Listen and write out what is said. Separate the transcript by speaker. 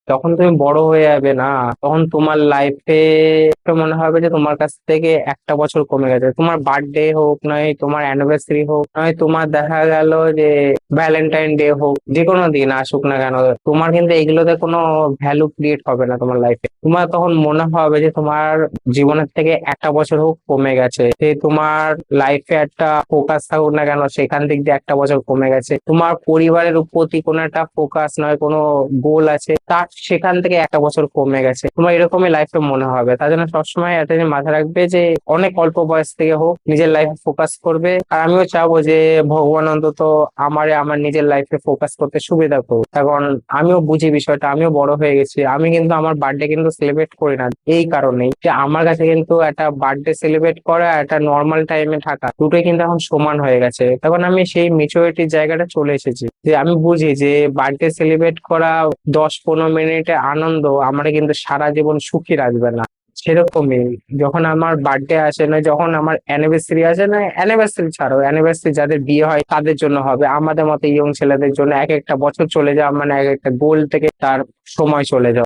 Speaker 1: যখন তুমি বড় হয়ে যাবে না, তখন তোমার লাইফে মনে হবে যে তোমার কাছ থেকে একটা বছর কমে গেছে। তোমার বার্থডে হোক, নয় তোমার অ্যানিভার্সারি হোক, নয় তোমার দেখা গেল যে ভ্যালেন্টাইন ডে হোক, যে কোনো দিন আসুক না কেন, তোমার কিন্তু এগুলোতে কোনো ভ্যালু ক্রিয়েট হবে না তোমার লাইফে। তোমার তখন মনে হবে যে তোমার জীবনের থেকে একটা বছর হোক কমে গেছে, যে তোমার লাইফে একটা ফোকাস থাকুক না কেন সেখান দিক দিয়ে একটা বছর কমে গেছে। তোমার পরিবারের প্রতি কোনো একটা ফোকাস নয় কোনো গোল আছে, তার সেখান থেকে একটা বছর কমে গেছে। তোমার এরকমই লাইফে মনে হবে। তার জন্য সবসময় একটা জিনিস মাথায় রাখবে যে অনেক অল্প বয়স থেকে হোক নিজের লাইফে ফোকাস করবে। আর আমিও চাবো যে ভগবান অন্তত আমার নিজের লাইফে ফোকাস করতে সুবিধা করুক। এখন আমিও বুঝি বিষয়টা, আমিও বড় হয়ে গেছি। আমি কিন্তু আমার বার্থডে কিন্তু সেলিব্রেট করি না এই কারণেই যে আমার কাছে কিন্তু একটা বার্থডে সেলিব্রেট করা আর একটা নর্মাল টাইমে থাকা দুটোই কিন্তু এখন সমান হয়ে গেছে। তখন আমি সেই মেচুরিটির জায়গাটা চলে এসেছি, যে আমি বুঝি যে বার্থডে সেলিব্রেট করা 10-15 মিনিটের আনন্দ আমার কিন্তু সারা জীবন সুখী রাখবে না। সেরকমই যখন আমার বার্থডে আসে না, যখন আমার অ্যানিভার্সারি আসে না, অ্যানিভার্সারি ছাড়াও অ্যানিভার্সারি যাদের বিয়ে হয় তাদের জন্য হবে, আমাদের মতো ইয়ং ছেলেদের জন্য এক একটা বছর চলে যাওয়া মানে এক একটা গোল থেকে তার সময় চলে যাওয়া।